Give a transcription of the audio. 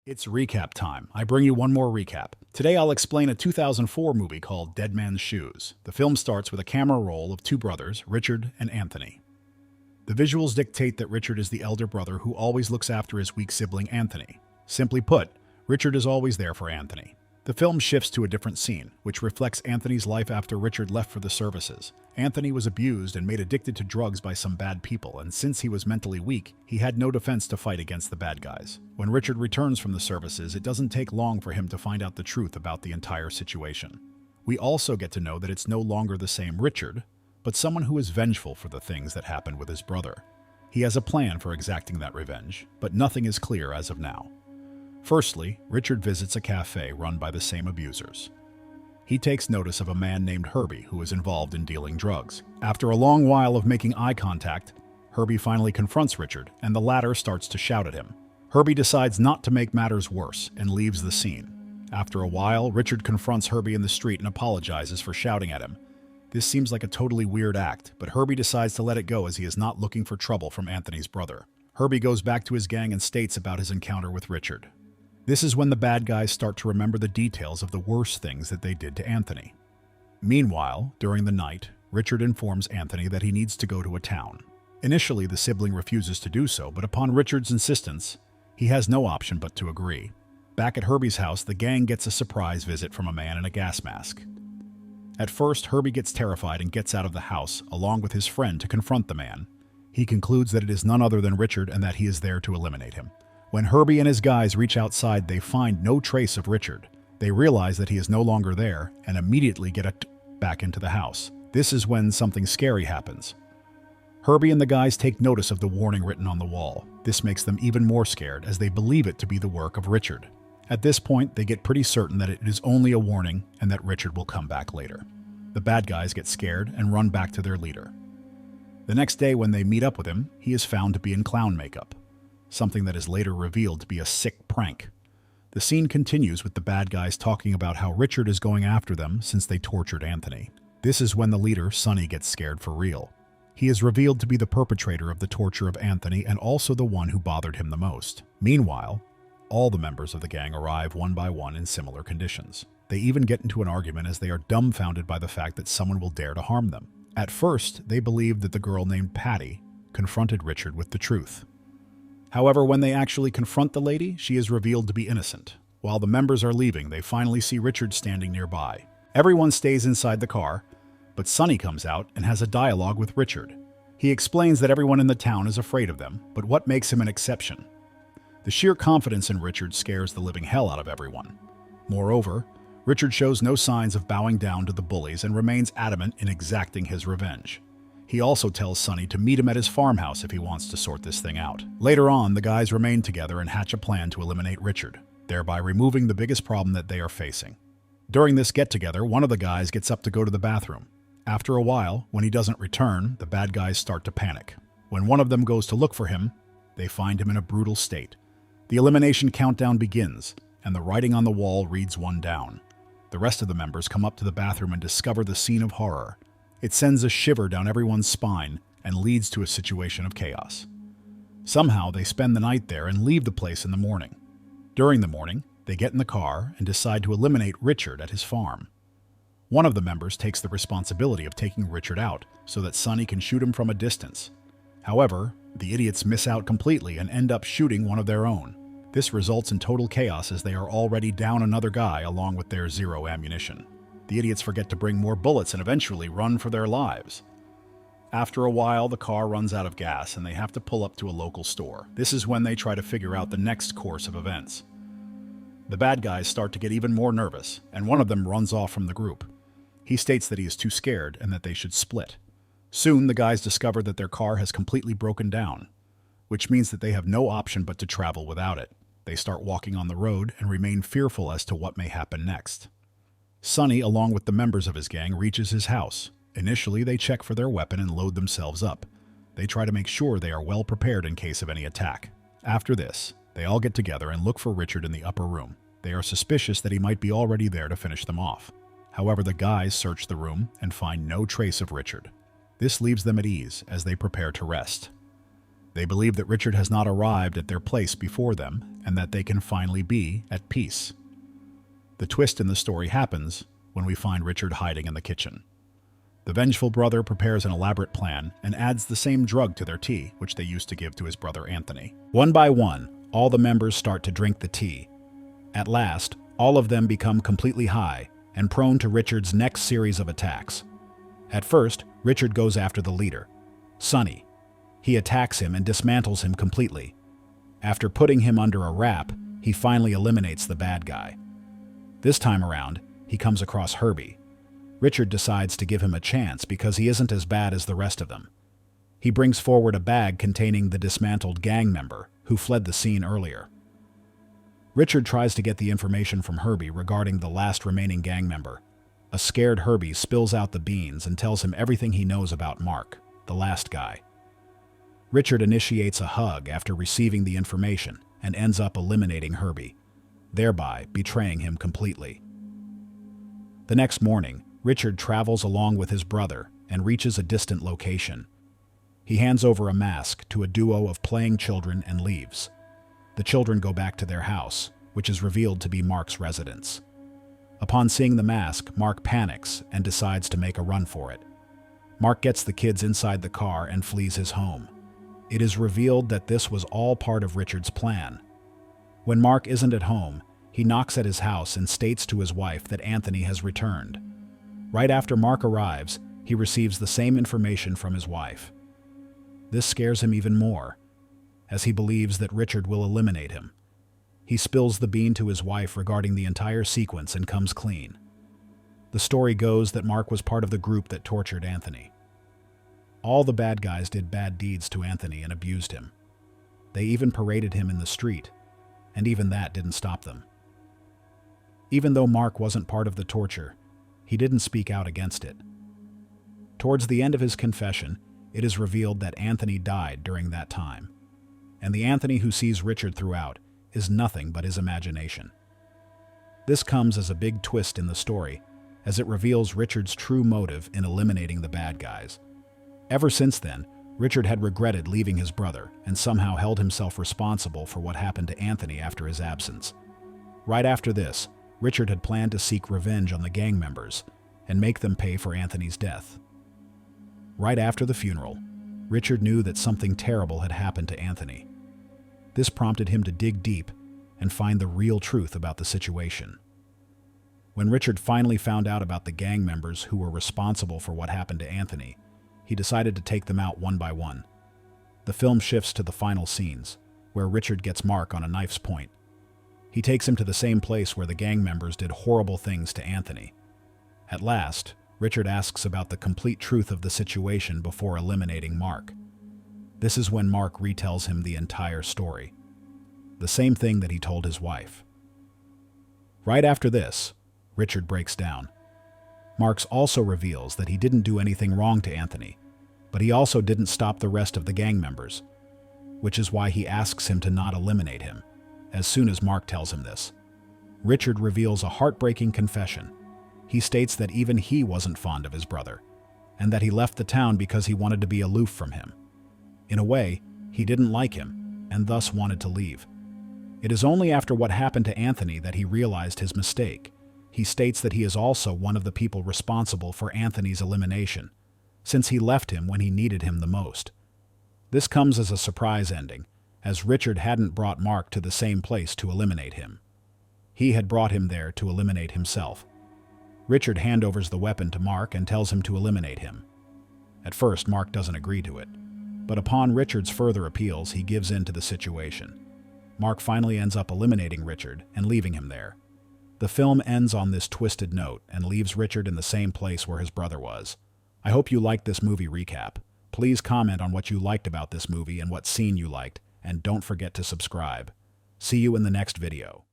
It's recap time. I bring you one more recap. Today I'll explain a 2004 movie called Dead Man's Shoes. The film starts with a camera roll of two brothers, Richard and Anthony. The visuals dictate that Richard is the elder brother who always looks after his weak sibling Anthony. Simply put, Richard is always there for Anthony. The film shifts to a different scene, which reflects Anthony's life after Richard left for the services. Anthony was abused and made addicted to drugs by some bad people, and since he was mentally weak, he had no defense to fight against the bad guys. When Richard returns from the services, it doesn't take long for him to find out the truth about the entire situation. We also get to know that it's no longer the same Richard, but someone who is vengeful for the things that happened with his brother. He has a plan for exacting that revenge, but nothing is clear as of now. Firstly, Richard visits a cafe run by the same abusers. He takes notice of a man named Herbie who is involved in dealing drugs. After a long while of making eye contact, Herbie finally confronts Richard, and the latter starts to shout at him. Herbie decides not to make matters worse and leaves the scene. After a while, Richard confronts Herbie in the street and apologizes for shouting at him. This seems like a totally weird act, but Herbie decides to let it go as he is not looking for trouble from Anthony's brother. Herbie goes back to his gang and states about his encounter with Richard. This is when the bad guys start to remember the details of the worst things that they did to Anthony. Meanwhile, during the night, Richard informs Anthony that he needs to go to a town. Initially, the sibling refuses to do so, but upon Richard's insistence, he has no option but to agree. Back at Herbie's house, the gang gets a surprise visit from a man in a gas mask. At first, Herbie gets terrified and gets out of the house, along with his friend, to confront the man. He concludes that it is none other than Richard and that he is there to eliminate him. When Herbie and his guys reach outside, they find no trace of Richard. They realize that he is no longer there and immediately get back into the house. This is when something scary happens. Herbie and the guys take notice of the warning written on the wall. This makes them even more scared as they believe it to be the work of Richard. At this point, they get pretty certain that it is only a warning and that Richard will come back later. The bad guys get scared and run back to their leader. The next day when they meet up with him, he is found to be in clown makeup, something that is later revealed to be a sick prank. The scene continues with the bad guys talking about how Richard is going after them since they tortured Anthony. This is when the leader, Sonny, gets scared for real. He is revealed to be the perpetrator of the torture of Anthony and also the one who bothered him the most. Meanwhile, all the members of the gang arrive one by one in similar conditions. They even get into an argument as they are dumbfounded by the fact that someone will dare to harm them. At first, they believed that the girl named Patty confronted Richard with the truth. However, when they actually confront the lady, she is revealed to be innocent. While the members are leaving, they finally see Richard standing nearby. Everyone stays inside the car, but Sonny comes out and has a dialogue with Richard. He explains that everyone in the town is afraid of them, but what makes him an exception? The sheer confidence in Richard scares the living hell out of everyone. Moreover, Richard shows no signs of bowing down to the bullies and remains adamant in exacting his revenge. He also tells Sonny to meet him at his farmhouse if he wants to sort this thing out. Later on, the guys remain together and hatch a plan to eliminate Richard, thereby removing the biggest problem that they are facing. During this get-together, one of the guys gets up to go to the bathroom. After a while, when he doesn't return, the bad guys start to panic. When one of them goes to look for him, they find him in a brutal state. The elimination countdown begins, and the writing on the wall reads 1 down. The rest of the members come up to the bathroom and discover the scene of horror. It sends a shiver down everyone's spine and leads to a situation of chaos. Somehow, they spend the night there and leave the place in the morning. During the morning, they get in the car and decide to eliminate Richard at his farm. One of the members takes the responsibility of taking Richard out so that Sonny can shoot him from a distance. However, the idiots miss out completely and end up shooting one of their own. This results in total chaos as they are already down another guy along with their 0 ammunition. The idiots forget to bring more bullets and eventually run for their lives. After a while, the car runs out of gas and they have to pull up to a local store. This is when they try to figure out the next course of events. The bad guys start to get even more nervous, and one of them runs off from the group. He states that he is too scared and that they should split. Soon, the guys discover that their car has completely broken down, which means that they have no option but to travel without it. They start walking on the road and remain fearful as to what may happen next. Sonny, along with the members of his gang, reaches his house. Initially, they check for their weapon and load themselves up. They try to make sure they are well prepared in case of any attack. After this, they all get together and look for Richard in the upper room. They are suspicious that he might be already there to finish them off. However, the guys search the room and find no trace of Richard. This leaves them at ease as they prepare to rest. They believe that Richard has not arrived at their place before them, and that they can finally be at peace. The twist in the story happens when we find Richard hiding in the kitchen. The vengeful brother prepares an elaborate plan and adds the same drug to their tea, which they used to give to his brother Anthony. One by one, all the members start to drink the tea. At last, all of them become completely high and prone to Richard's next series of attacks. At first, Richard goes after the leader, Sonny. He attacks him and dismantles him completely. After putting him under a wrap, he finally eliminates the bad guy. This time around, he comes across Herbie. Richard decides to give him a chance because he isn't as bad as the rest of them. He brings forward a bag containing the dismantled gang member who fled the scene earlier. Richard tries to get the information from Herbie regarding the last remaining gang member. A scared Herbie spills out the beans and tells him everything he knows about Mark, the last guy. Richard initiates a hug after receiving the information and ends up eliminating Herbie, thereby betraying him completely. The next morning, Richard travels along with his brother and reaches a distant location. He hands over a mask to a duo of playing children and leaves. The children go back to their house, which is revealed to be Mark's residence. Upon seeing the mask, Mark panics and decides to make a run for it. Mark gets the kids inside the car and flees his home. It is revealed that this was all part of Richard's plan. When Mark isn't at home, he knocks at his house and states to his wife that Anthony has returned. Right after Mark arrives, he receives the same information from his wife. This scares him even more, as he believes that Richard will eliminate him. He spills the bean to his wife regarding the entire sequence and comes clean. The story goes that Mark was part of the group that tortured Anthony. All the bad guys did bad deeds to Anthony and abused him. They even paraded him in the street, and even that didn't stop them. Even though Mark wasn't part of the torture, he didn't speak out against it. Towards the end of his confession, it is revealed that Anthony died during that time, and the Anthony who sees Richard throughout is nothing but his imagination. This comes as a big twist in the story, as it reveals Richard's true motive in eliminating the bad guys. Ever since then, Richard had regretted leaving his brother and somehow held himself responsible for what happened to Anthony after his absence. Right after this, Richard had planned to seek revenge on the gang members and make them pay for Anthony's death. Right after the funeral, Richard knew that something terrible had happened to Anthony. This prompted him to dig deep and find the real truth about the situation. When Richard finally found out about the gang members who were responsible for what happened to Anthony, he decided to take them out one by one. The film shifts to the final scenes, where Richard gets Mark on a knife's point. He takes him to the same place where the gang members did horrible things to Anthony. At last, Richard asks about the complete truth of the situation before eliminating Mark. This is when Mark retells him the entire story, the same thing that he told his wife. Right after this, Richard breaks down. Mark also reveals that he didn't do anything wrong to Anthony, but he also didn't stop the rest of the gang members, which is why he asks him to not eliminate him. As soon as Mark tells him this, Richard reveals a heartbreaking confession. He states that even he wasn't fond of his brother, and that he left the town because he wanted to be aloof from him. In a way, he didn't like him, and thus wanted to leave. It is only after what happened to Anthony that he realized his mistake. He states that he is also one of the people responsible for Anthony's elimination, since he left him when he needed him the most. This comes as a surprise ending, as Richard hadn't brought Mark to the same place to eliminate him. He had brought him there to eliminate himself. Richard handovers the weapon to Mark and tells him to eliminate him. At first, Mark doesn't agree to it, but upon Richard's further appeals, he gives in to the situation. Mark finally ends up eliminating Richard and leaving him there. The film ends on this twisted note and leaves Richard in the same place where his brother was. I hope you liked this movie recap. Please comment on what you liked about this movie and what scene you liked, and don't forget to subscribe. See you in the next video.